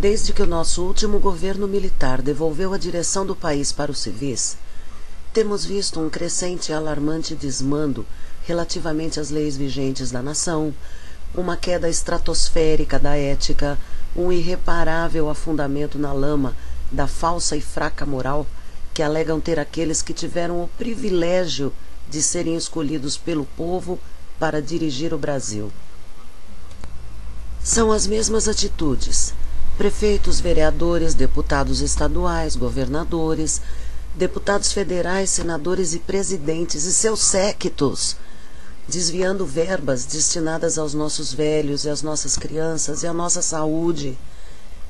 Desde que o nosso último governo militar devolveu a direção do país para os civis, temos visto um crescente e alarmante desmando relativamente às leis vigentes da nação, uma queda estratosférica da ética, um irreparável afundamento na lama da falsa e fraca moral que alegam ter aqueles que tiveram o privilégio de serem escolhidos pelo povo para dirigir o Brasil. São as mesmas atitudes. Prefeitos, vereadores, deputados estaduais, governadores, deputados federais, senadores e presidentes e seus séquitos, desviando verbas destinadas aos nossos velhos e às nossas crianças e à nossa saúde,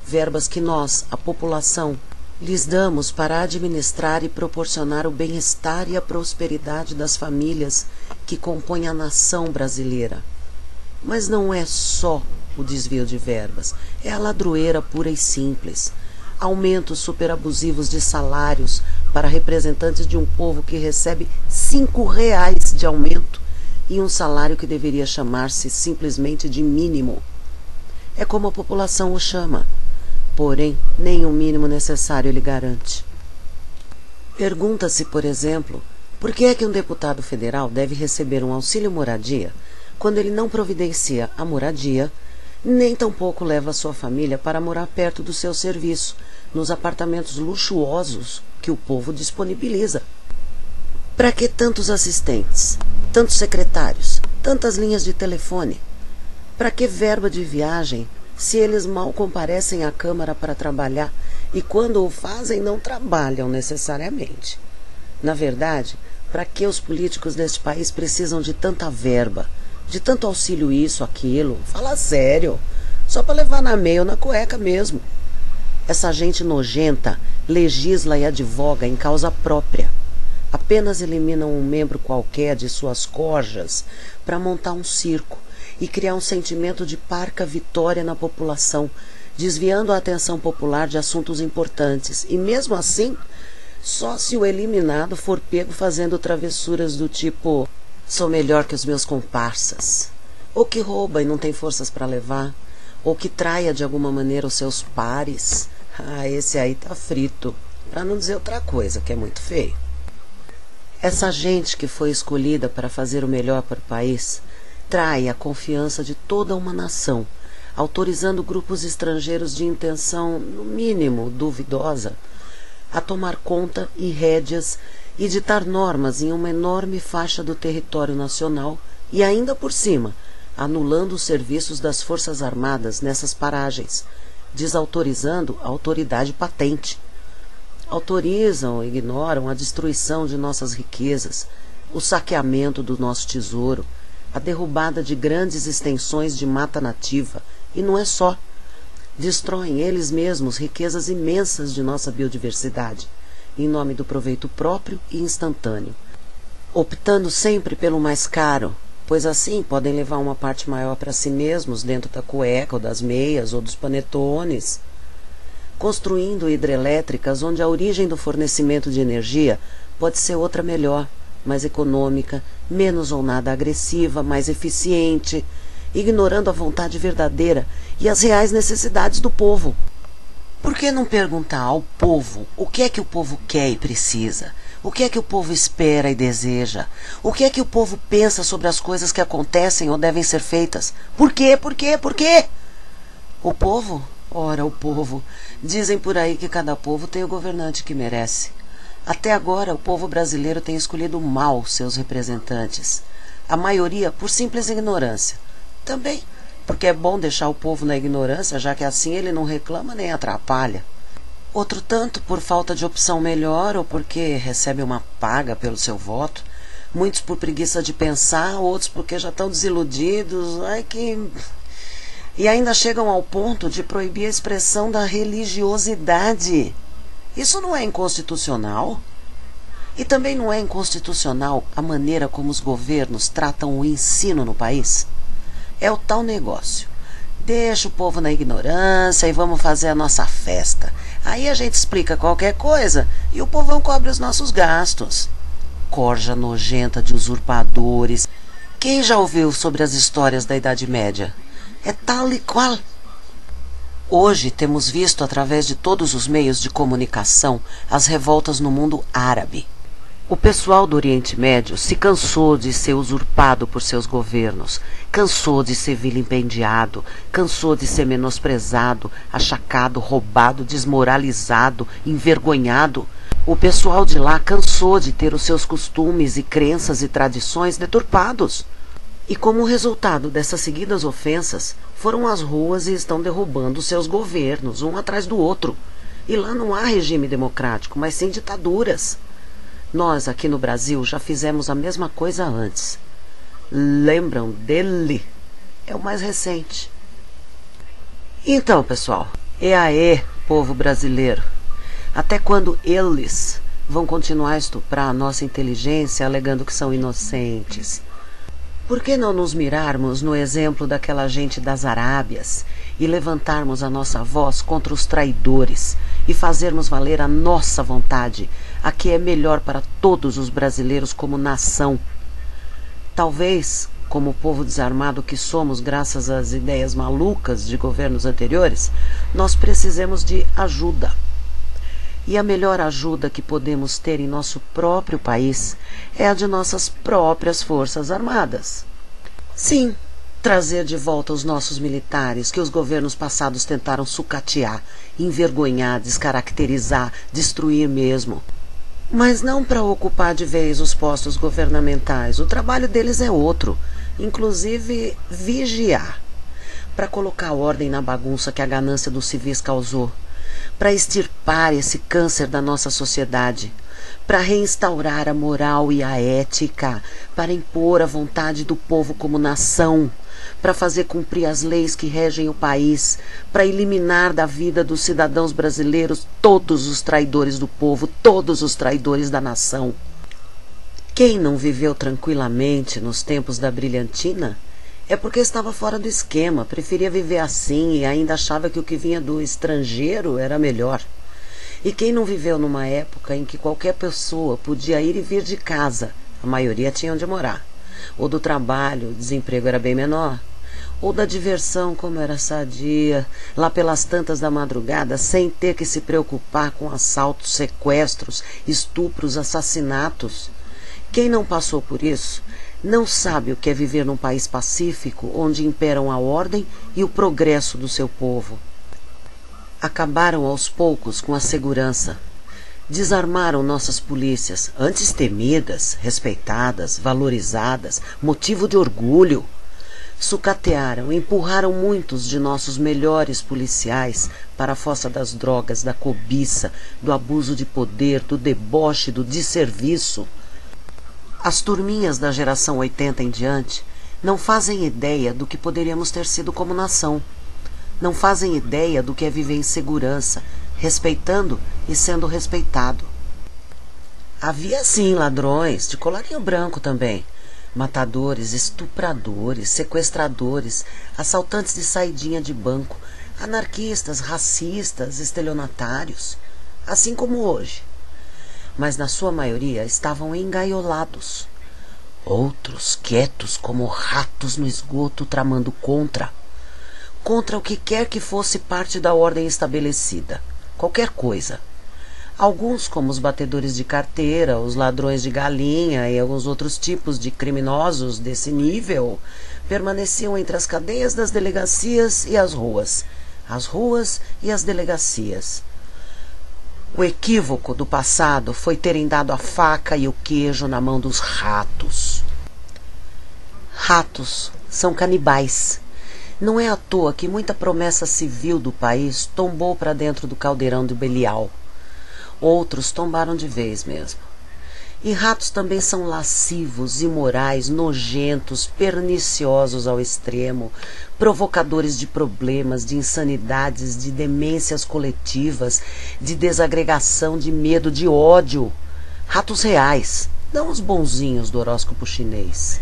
verbas que nós, a população, lhes damos para administrar e proporcionar o bem-estar e a prosperidade das famílias que compõem a nação brasileira. Mas não é só o desvio de verbas, é a ladroeira pura e simples. Aumentos superabusivos de salários para representantes de um povo que recebe R$5 de aumento e um salário que deveria chamar-se simplesmente de mínimo. É como a população o chama, porém nem o mínimo necessário ele garante. Pergunta-se, por exemplo, por que é que um deputado federal deve receber um auxílio moradia quando ele não providencia a moradia, nem tampouco leva a sua família para morar perto do seu serviço, nos apartamentos luxuosos que o povo disponibiliza? Para que tantos assistentes, tantos secretários, tantas linhas de telefone? Para que verba de viagem, se eles mal comparecem à Câmara para trabalhar e quando o fazem não trabalham necessariamente? Na verdade, para que os políticos deste país precisam de tanta verba, de tanto auxílio isso, aquilo? Fala sério, só para levar na meia ou na cueca mesmo. Essa gente nojenta legisla e advoga em causa própria. Apenas eliminam um membro qualquer de suas corjas para montar um circo e criar um sentimento de parca vitória na população, desviando a atenção popular de assuntos importantes. E mesmo assim, só se o eliminado for pego fazendo travessuras do tipo: sou melhor que os meus comparsas, ou que rouba e não tem forças para levar, ou que traia de alguma maneira os seus pares. Esse aí tá frito, para não dizer outra coisa, que é muito feio. Essa gente que foi escolhida para fazer o melhor para o país trai a confiança de toda uma nação, autorizando grupos estrangeiros de intenção, no mínimo, duvidosa, a tomar conta e rédeas e ditar normas em uma enorme faixa do território nacional e ainda por cima, anulando os serviços das Forças Armadas nessas paragens, desautorizando a autoridade patente. Autorizam ou ignoram a destruição de nossas riquezas, o saqueamento do nosso tesouro, a derrubada de grandes extensões de mata nativa, e não é só. Destroem eles mesmos riquezas imensas de nossa biodiversidade, em nome do proveito próprio e instantâneo, optando sempre pelo mais caro, pois assim podem levar uma parte maior para si mesmos dentro da cueca ou das meias ou dos panetones, construindo hidrelétricas onde a origem do fornecimento de energia pode ser outra melhor, mais econômica, menos ou nada agressiva, mais eficiente, ignorando a vontade verdadeira e as reais necessidades do povo. Por que não perguntar ao povo o que é que o povo quer e precisa? O que é que o povo espera e deseja? O que é que o povo pensa sobre as coisas que acontecem ou devem ser feitas? Por quê? Por quê? Por quê? O povo? Ora, o povo. Dizem por aí que cada povo tem o governante que merece. Até agora, o povo brasileiro tem escolhido mal seus representantes. A maioria por simples ignorância. Também porque é bom deixar o povo na ignorância, já que assim ele não reclama nem atrapalha. Outro tanto por falta de opção melhor ou porque recebe uma paga pelo seu voto. Muitos por preguiça de pensar, outros porque já estão desiludidos. E ainda chegam ao ponto de proibir a expressão da religiosidade. Isso não é inconstitucional? E também não é inconstitucional a maneira como os governos tratam o ensino no país? É o tal negócio. Deixa o povo na ignorância e vamos fazer a nossa festa. Aí a gente explica qualquer coisa e o povão cobre os nossos gastos. Corja nojenta de usurpadores. Quem já ouviu sobre as histórias da Idade Média? É tal e qual. Hoje temos visto através de todos os meios de comunicação as revoltas no mundo árabe. O pessoal do Oriente Médio se cansou de ser usurpado por seus governos, cansou de ser vilipendiado, cansou de ser menosprezado, achacado, roubado, desmoralizado, envergonhado. O pessoal de lá cansou de ter os seus costumes e crenças e tradições deturpados. E como resultado dessas seguidas ofensas, foram às ruas e estão derrubando seus governos, um atrás do outro. E lá não há regime democrático, mas sim ditaduras. Nós, aqui no Brasil, já fizemos a mesma coisa antes. Lembram dele? É o mais recente. Então, pessoal, e aí, povo brasileiro? Até quando eles vão continuar a estuprar a nossa inteligência alegando que são inocentes? Por que não nos mirarmos no exemplo daquela gente das Arábias e levantarmos a nossa voz contra os traidores e fazermos valer a nossa vontade, a que é melhor para todos os brasileiros como nação? Talvez, como povo desarmado que somos graças às ideias malucas de governos anteriores, nós precisemos de ajuda. E a melhor ajuda que podemos ter em nosso próprio país é a de nossas próprias forças armadas. Sim, trazer de volta os nossos militares que os governos passados tentaram sucatear, envergonhar, descaracterizar, destruir mesmo. Mas não para ocupar de vez os postos governamentais. O trabalho deles é outro, inclusive vigiar, para colocar ordem na bagunça que a ganância dos civis causou, para extirpar esse câncer da nossa sociedade, para reinstaurar a moral e a ética, para impor a vontade do povo como nação, para fazer cumprir as leis que regem o país, para eliminar da vida dos cidadãos brasileiros todos os traidores do povo, todos os traidores da nação. Quem não viveu tranquilamente nos tempos da brilhantina é porque estava fora do esquema, preferia viver assim e ainda achava que o que vinha do estrangeiro era melhor. E quem não viveu numa época em que qualquer pessoa podia ir e vir de casa, a maioria tinha onde morar, ou do trabalho, o desemprego era bem menor, ou da diversão, como era sadia, lá pelas tantas da madrugada, sem ter que se preocupar com assaltos, sequestros, estupros, assassinatos. Quem não passou por isso não sabe o que é viver num país pacífico, onde imperam a ordem e o progresso do seu povo. Acabaram aos poucos com a segurança. Desarmaram nossas polícias, antes temidas, respeitadas, valorizadas, motivo de orgulho. Sucatearam, empurraram muitos de nossos melhores policiais para a fossa das drogas, da cobiça, do abuso de poder, do deboche, do desserviço. As turminhas da geração 80 em diante não fazem ideia do que poderíamos ter sido como nação. Não fazem ideia do que é viver em segurança, respeitando e sendo respeitado. Havia sim ladrões, de colarinho branco também, matadores, estupradores, sequestradores, assaltantes de saidinha de banco, anarquistas, racistas, estelionatários, assim como hoje. Mas na sua maioria estavam engaiolados. Outros quietos como ratos no esgoto tramando contra o que quer que fosse parte da ordem estabelecida, qualquer coisa. Alguns, como os batedores de carteira, os ladrões de galinha e alguns outros tipos de criminosos desse nível, permaneciam entre as cadeias das delegacias e as ruas e as delegacias. O equívoco do passado foi terem dado a faca e o queijo na mão dos ratos. Ratos são canibais. Não é à toa que muita promessa civil do país tombou para dentro do caldeirão do Belial. Outros tombaram de vez mesmo. E ratos também são lascivos, imorais, nojentos, perniciosos ao extremo, provocadores de problemas, de insanidades, de demências coletivas, de desagregação, de medo, de ódio. Ratos reais, não os bonzinhos do horóscopo chinês.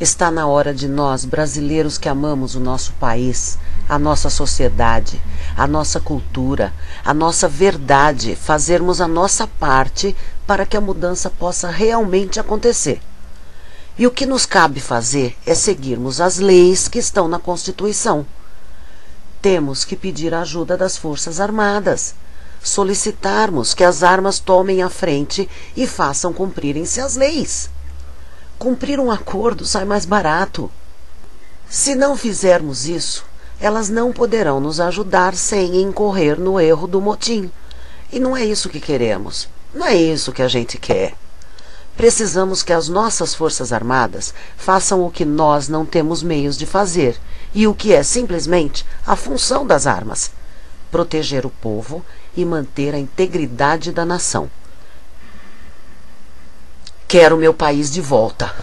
Está na hora de nós, brasileiros que amamos o nosso país, a nossa sociedade, a nossa cultura, a nossa verdade, fazermos a nossa parte para que a mudança possa realmente acontecer. E o que nos cabe fazer é seguirmos as leis que estão na Constituição. Temos que pedir a ajuda das Forças Armadas, solicitarmos que as armas tomem a frente e façam cumprirem-se as leis. Cumprir um acordo sai mais barato. Se não fizermos isso, elas não poderão nos ajudar sem incorrer no erro do motim. E não é isso que queremos. Não é isso que a gente quer. Precisamos que as nossas Forças Armadas façam o que nós não temos meios de fazer, e o que é simplesmente a função das armas: proteger o povo e manter a integridade da nação. Quero meu país de volta.